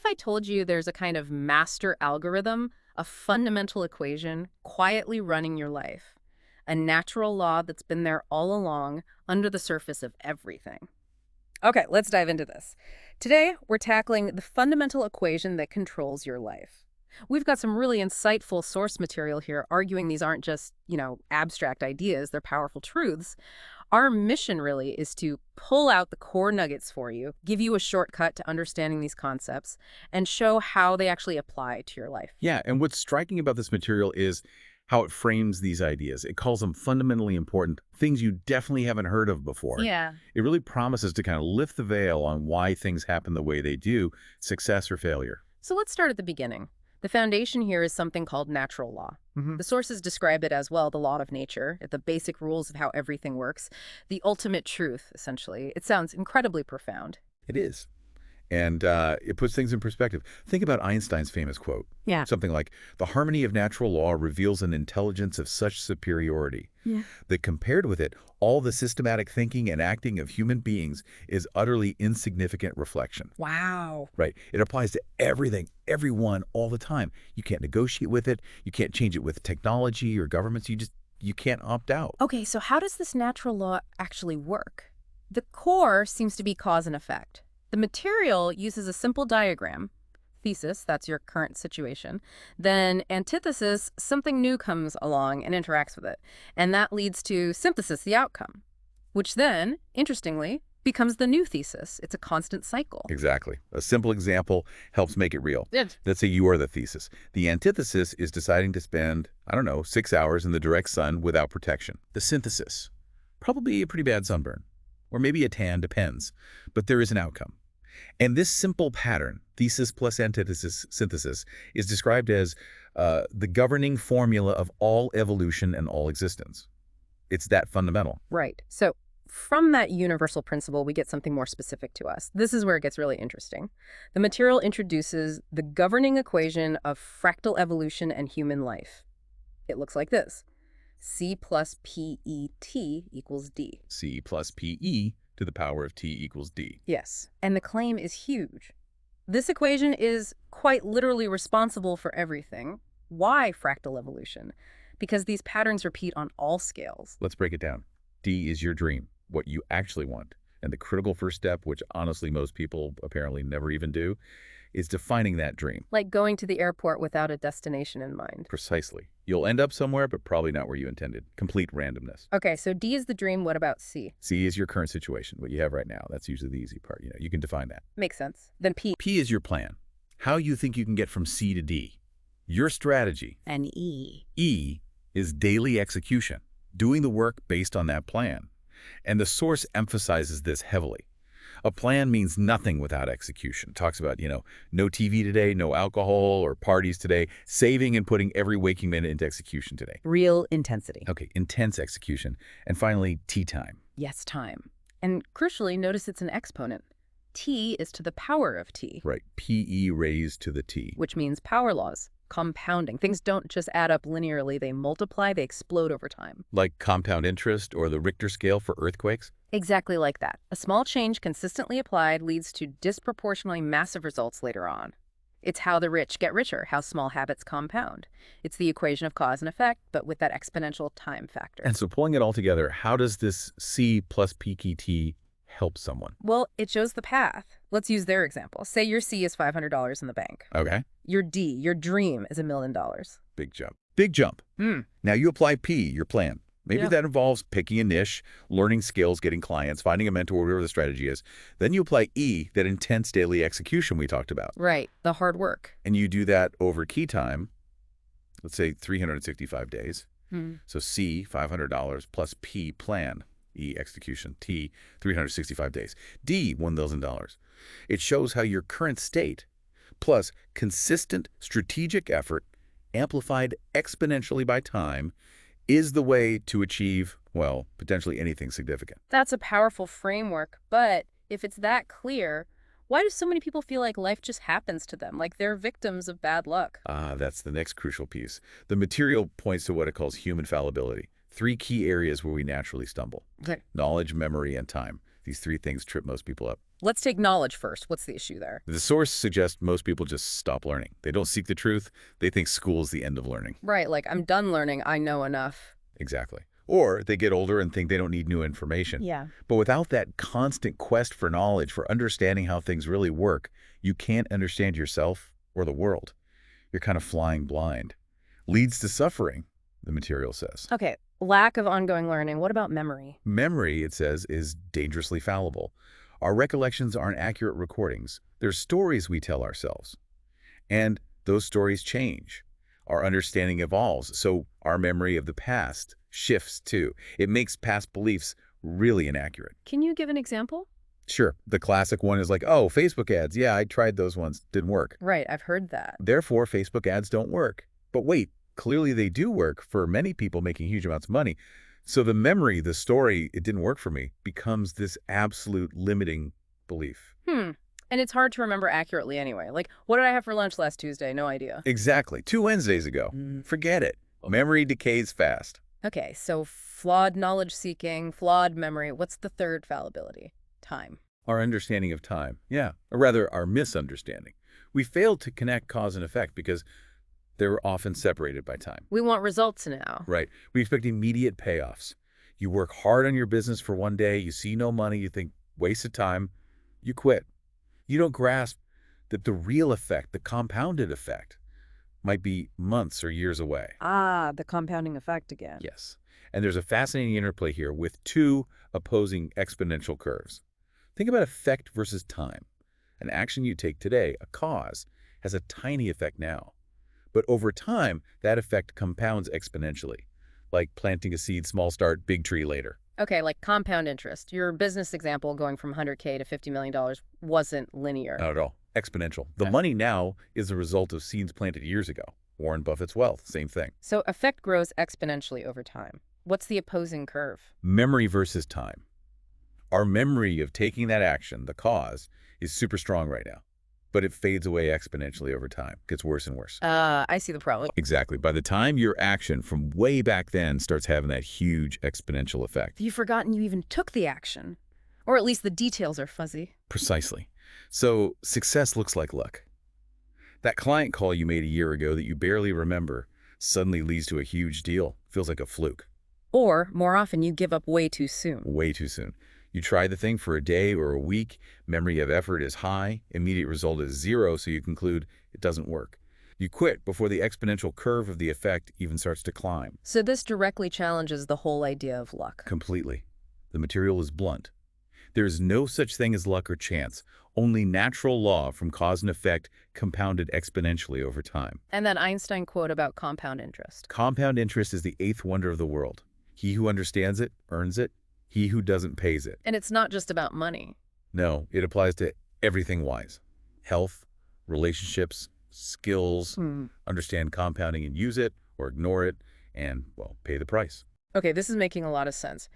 I told you there's a kind of master algorithm, a fundamental equation quietly running your life? A natural law that's been there all along, under the surface of everything. Okay, let's dive into this. Today, we're tackling the fundamental equation that controls your life. We've got some really insightful source material here arguing these aren't just, abstract ideas, they're powerful truths. Our mission really is to pull out the core nuggets for you, give you a shortcut to understanding these concepts, and show how they actually apply to your life. Yeah, and what's striking about this material is how it frames these ideas. It calls them fundamentally important, things you definitely haven't heard of before. Yeah. It really promises to kind of lift the veil on why things happen the way they do, success or failure. So let's start at the beginning. The foundation here is something called natural law. The sources describe it as, well, the law of nature, the basic rules of how everything works, the ultimate truth, essentially. It sounds incredibly profound. It is. And it puts things in perspective. Think about Einstein's famous quote. Yeah. Something like, "The harmony of natural law reveals an intelligence of such superiority that compared with it, all the systematic thinking and acting of human beings is utterly insignificant reflection." Wow. Right. It applies to everything, everyone, all the time. You can't negotiate with it. You can't change it with technology or governments. You can't opt out. Okay, so how does this natural law actually work? The core seems to be cause and effect. The material uses a simple diagram. Thesis, that's your current situation. Then antithesis, something new comes along and interacts with it. And that leads to synthesis, the outcome, which then, interestingly, becomes the new thesis. It's a constant cycle. Exactly. A simple example helps make it real. Yes. Let's say you are the thesis. The antithesis is deciding to spend, 6 hours in the direct sun without protection. The synthesis, probably a pretty bad sunburn. Or maybe a tan, depends. But there is an outcome. And this simple pattern, thesis plus antithesis synthesis, is described as the governing formula of all evolution and all existence. It's that fundamental. Right. So from that universal principle, we get something more specific to us. This is where it gets really interesting. The material introduces the governing equation of fractal evolution and human life. It looks like this. C plus PET equals D. C plus PE to the power of T equals D. Yes, and the claim is huge. This equation is quite literally responsible for everything. Why fractal evolution? Because these patterns repeat on all scales. Let's break it down. D is your dream, what you actually want. And the critical first step, which honestly most people apparently never even do, is defining that dream. Like going to the airport without a destination in mind. Precisely. You'll end up somewhere, but probably not where you intended. Complete randomness. Okay, so D is the dream. What about C? C is your current situation, what you have right now. That's usually the easy part. You can define that. Makes sense. Then P. P is your plan. How you think you can get from C to D. Your strategy. And E. E is daily execution, doing the work based on that plan. And the source emphasizes this heavily. A plan means nothing without execution. It talks about, no TV today, no alcohol or parties today, saving and putting every waking minute into execution today. Real intensity. Okay, intense execution. And finally, T time. Yes, time. And crucially, notice it's an exponent. T is to the power of T. Right, PE raised to the T. Which means power laws, compounding. Things don't just add up linearly. They multiply, they explode over time. Like compound interest or the Richter scale for earthquakes? Exactly like that. A small change consistently applied leads to disproportionately massive results later on. It's how the rich get richer, how small habits compound. It's the equation of cause and effect, but with that exponential time factor. And so pulling it all together, how does this C plus PKT help someone? Well, it shows the path. Let's use their example. Say your C is $500 in the bank. Okay. Your D, your dream, is $1 million. Big jump. Big jump. Now you apply P, your plan. Maybe that involves picking a niche, learning skills, getting clients, finding a mentor, whatever the strategy is. Then you apply E, that intense daily execution we talked about. Right, the hard work. And you do that over key time, let's say 365 days. So C, $500, plus P, plan. E, execution. T, 365 days. D, $1,000. It shows how your current state, plus consistent strategic effort, amplified exponentially by time, is the way to achieve, well, potentially anything significant. That's a powerful framework, but if it's that clear, why do so many people feel like life just happens to them, like they're victims of bad luck? That's the next crucial piece. The material points to what it calls human fallibility. 3 key areas where we naturally stumble. Okay. Knowledge, memory, and time. These 3 things trip most people up. Let's take knowledge first. What's the issue there? The source suggests most people just stop learning. They don't seek the truth. They think school is the end of learning. Right, like I'm done learning. I know enough. Exactly. Or they get older and think they don't need new information. Yeah. But without that constant quest for knowledge, for understanding how things really work, you can't understand yourself or the world. You're kind of flying blind. Leads to suffering, the material says. Okay, lack of ongoing learning. What about memory? Memory, it says, is dangerously fallible. Our recollections aren't accurate recordings. They're stories we tell ourselves. And those stories change. Our understanding evolves, so our memory of the past shifts too. It makes past beliefs really inaccurate. Can you give an example? Sure, the classic one is like, oh, Facebook ads. Yeah, I tried those ones. Didn't work. Right, I've heard that. Therefore, Facebook ads don't work. But wait, clearly they do work for many people making huge amounts of money. So the memory, the story, it didn't work for me, becomes this absolute limiting belief. And it's hard to remember accurately anyway. Like, what did I have for lunch last Tuesday? No idea. Exactly. 2 Wednesdays ago. Forget it. Memory decays fast. Okay, so flawed knowledge seeking, flawed memory. What's the third fallibility? Time. Our understanding of time. Yeah. Or rather, our misunderstanding. We fail to connect cause and effect because they're often separated by time. We want results now. Right. We expect immediate payoffs. You work hard on your business for one day, you see no money, you think, waste of time, you quit. You don't grasp that the real effect, the compounded effect, might be months or years away. Ah, the compounding effect again. Yes. And there's a fascinating interplay here with two opposing exponential curves. Think about effect versus time. An action you take today, a cause, has a tiny effect now. But over time, that effect compounds exponentially, like planting a seed, small start, big tree later. Okay, like compound interest. Your business example going from $100K to $50 million wasn't linear. Not at all. Exponential. The money now is a result of seeds planted years ago. Warren Buffett's wealth, same thing. So effect grows exponentially over time. What's the opposing curve? Memory versus time. Our memory of taking that action, the cause, is super strong right now. But it fades away exponentially over time. Gets worse and worse. I see the problem. Exactly. By the time your action from way back then starts having that huge exponential effect. You've forgotten you even took the action. Or at least the details are fuzzy. Precisely. So success looks like luck. That client call you made a year ago that you barely remember suddenly leads to a huge deal. Feels like a fluke. Or, more often, you give up way too soon. Way too soon. You try the thing for a day or a week, memory of effort is high, immediate result is 0, so you conclude it doesn't work. You quit before the exponential curve of the effect even starts to climb. So this directly challenges the whole idea of luck. Completely. The material is blunt. There is no such thing as luck or chance, only natural law from cause and effect compounded exponentially over time. And that Einstein quote about compound interest. Compound interest is the 8th wonder of the world. He who understands it, earns it. He who doesn't pays it. And it's not just about money. No, it applies to everything wise. Health, relationships, skills, understand compounding and use it or ignore it, and, well, pay the price. Okay, this is making a lot of sense.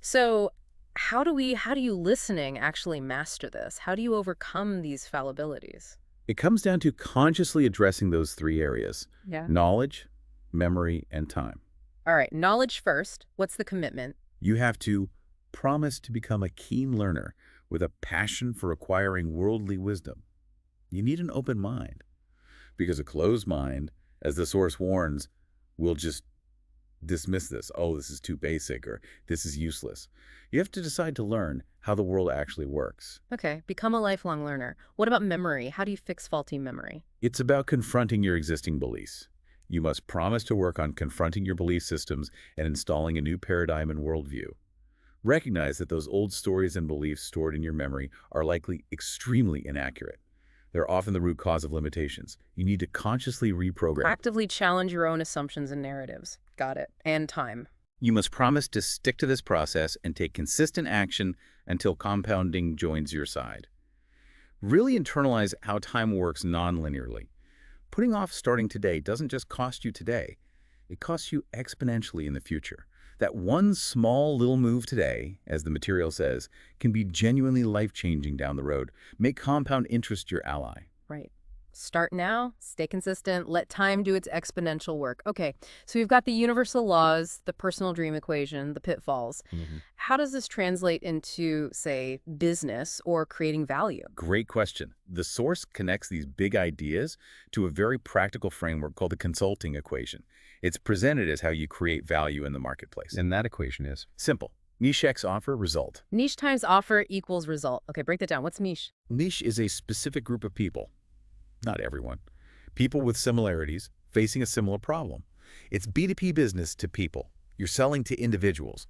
So how do you listening actually master this? How do you overcome these fallibilities? It comes down to consciously addressing those 3 areas. Yeah. Knowledge, memory, and time. All right, knowledge first. What's the commitment? You have to promise to become a keen learner with a passion for acquiring worldly wisdom. You need an open mind, because a closed mind, as the source warns, will just dismiss this. Oh, this is too basic, or this is useless. You have to decide to learn how the world actually works. Okay, become a lifelong learner. What about memory? How do you fix faulty memory? It's about confronting your existing beliefs. You must promise to work on confronting your belief systems and installing a new paradigm and worldview. Recognize that those old stories and beliefs stored in your memory are likely extremely inaccurate. They're often the root cause of limitations. You need to consciously reprogram. Actively challenge your own assumptions and narratives. Got it. And time. You must promise to stick to this process and take consistent action until compounding joins your side. Really internalize how time works non-linearly. Putting off starting today doesn't just cost you today. It costs you exponentially in the future. That one small little move today, as the material says, can be genuinely life-changing down the road. Make compound interest your ally. Right. Start now, stay consistent, let time do its exponential work. Okay, so we've got the universal laws, the personal dream equation, the pitfalls. Mhm. How does this translate into, say, business or creating value? Great question. The source connects these big ideas to a very practical framework called the consulting equation. It's presented as how you create value in the marketplace. And that equation is Simple. Niche X offer result. Niche times offer equals result. Okay, break that down. What's niche? Niche is a specific group of people, not everyone, people with similarities facing a similar problem. It's B2P business to people. You're selling to individuals.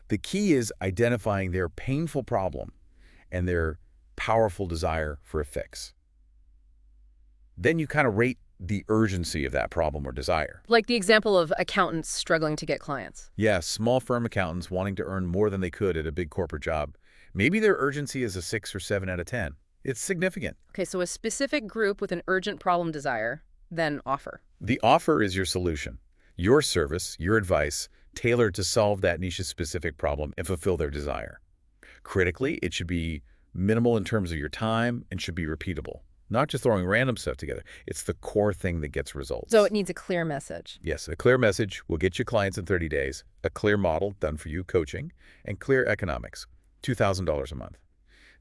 The key is identifying their painful problem and their powerful desire for a fix. Then you kind of rate the urgency of that problem or desire. Like the example of accountants struggling to get clients. Yeah, small firm accountants wanting to earn more than they could at a big corporate job. Maybe their urgency is a 6 or 7 out of 10. It's significant. Okay, so a specific group with an urgent problem desire, then offer. The offer is your solution, your service, your advice, tailored to solve that niche's specific problem and fulfill their desire. Critically, it should be minimal in terms of your time and should be repeatable. Not just throwing random stuff together. It's the core thing that gets results. So it needs a clear message. Yes, a clear message will get you clients in 30 days, a clear model done for you, coaching, and clear economics, $2,000 a month.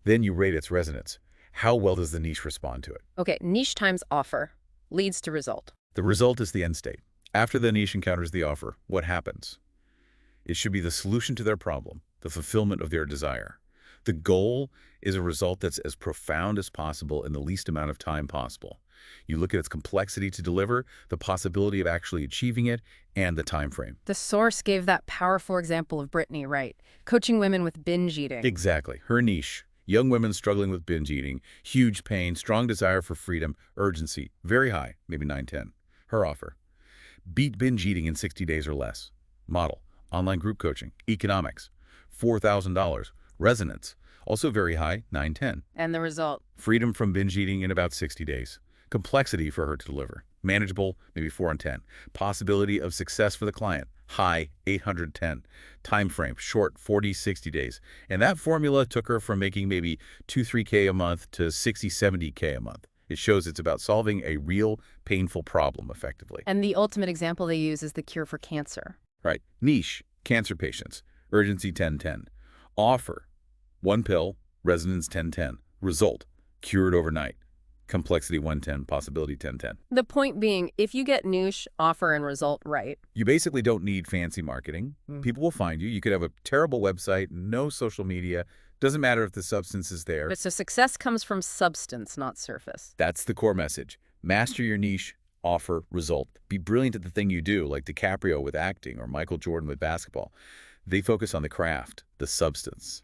Then you rate its resonance. How well does the niche respond to it? Okay, niche times offer leads to result. The result is the end state. After the niche encounters the offer, what happens? It should be the solution to their problem, the fulfillment of their desire. The goal is a result that's as profound as possible in the least amount of time possible. You look at its complexity to deliver, the possibility of actually achieving it, and the time frame. The source gave that powerful example of Brittany, right? Coaching women with binge eating. Exactly. Her niche. Young women struggling with binge eating, huge pain, strong desire for freedom, urgency, very high, maybe 9-10. Her offer. Beat binge eating in 60 days or less. Model. Online group coaching. Economics. $4,000. Resonance. Also very high, 9-10. And the result. Freedom from binge eating in about 60 days. Complexity for her to deliver. Manageable, maybe 4 and 10. Possibility of success for the client. High, 810. Time frame, short, 40-60 days. And that formula took her from making maybe 2-3K a month to 60-70K a month. It shows it's about solving a real, painful problem effectively. And the ultimate example they use is the cure for cancer. Right. Niche, cancer patients. Urgency, 10-10. Offer, 1 pill, resonance 10-10. Result, cured overnight. Complexity 110, possibility 10-10. The point being, if you get niche, offer, and result right. You basically don't need fancy marketing. People will find you. You could have a terrible website, no social media. Doesn't matter if the substance is there. But so success comes from substance, not surface. That's the core message. Master your niche, offer, result. Be brilliant at the thing you do, like DiCaprio with acting or Michael Jordan with basketball. They focus on the craft, the substance.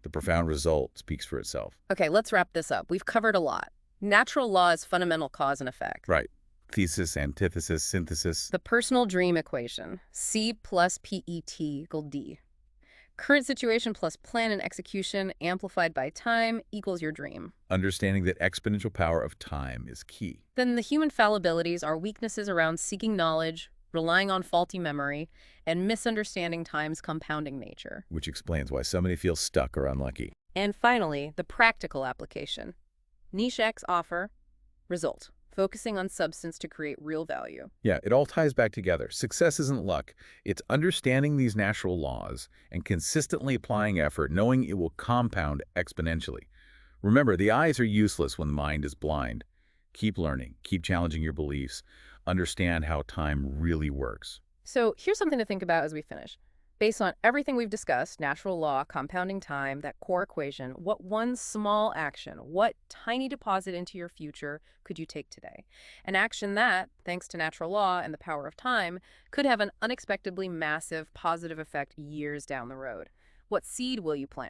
The profound result speaks for itself. Okay, let's wrap this up. We've covered a lot. Natural law is fundamental cause and effect. Right. Thesis, antithesis, synthesis. The personal dream equation, C plus PET equal D. Current situation plus plan and execution amplified by time equals your dream. Understanding that exponential power of time is key. Then the human fallibilities are weaknesses around seeking knowledge, relying on faulty memory, and misunderstanding time's compounding nature. Which explains why so many feel stuck or unlucky. And finally, the practical application. Niche X offer, result. Focusing on substance to create real value. Yeah, it all ties back together. Success isn't luck. It's understanding these natural laws and consistently applying effort, knowing it will compound exponentially. Remember, the eyes are useless when the mind is blind. Keep learning. Keep challenging your beliefs. Understand how time really works. So here's something to think about as we finish. Based on everything we've discussed, natural law, compounding time, that core equation, what one small action, what tiny deposit into your future could you take today? An action that, thanks to natural law and the power of time, could have an unexpectedly massive positive effect years down the road. What seed will you plant?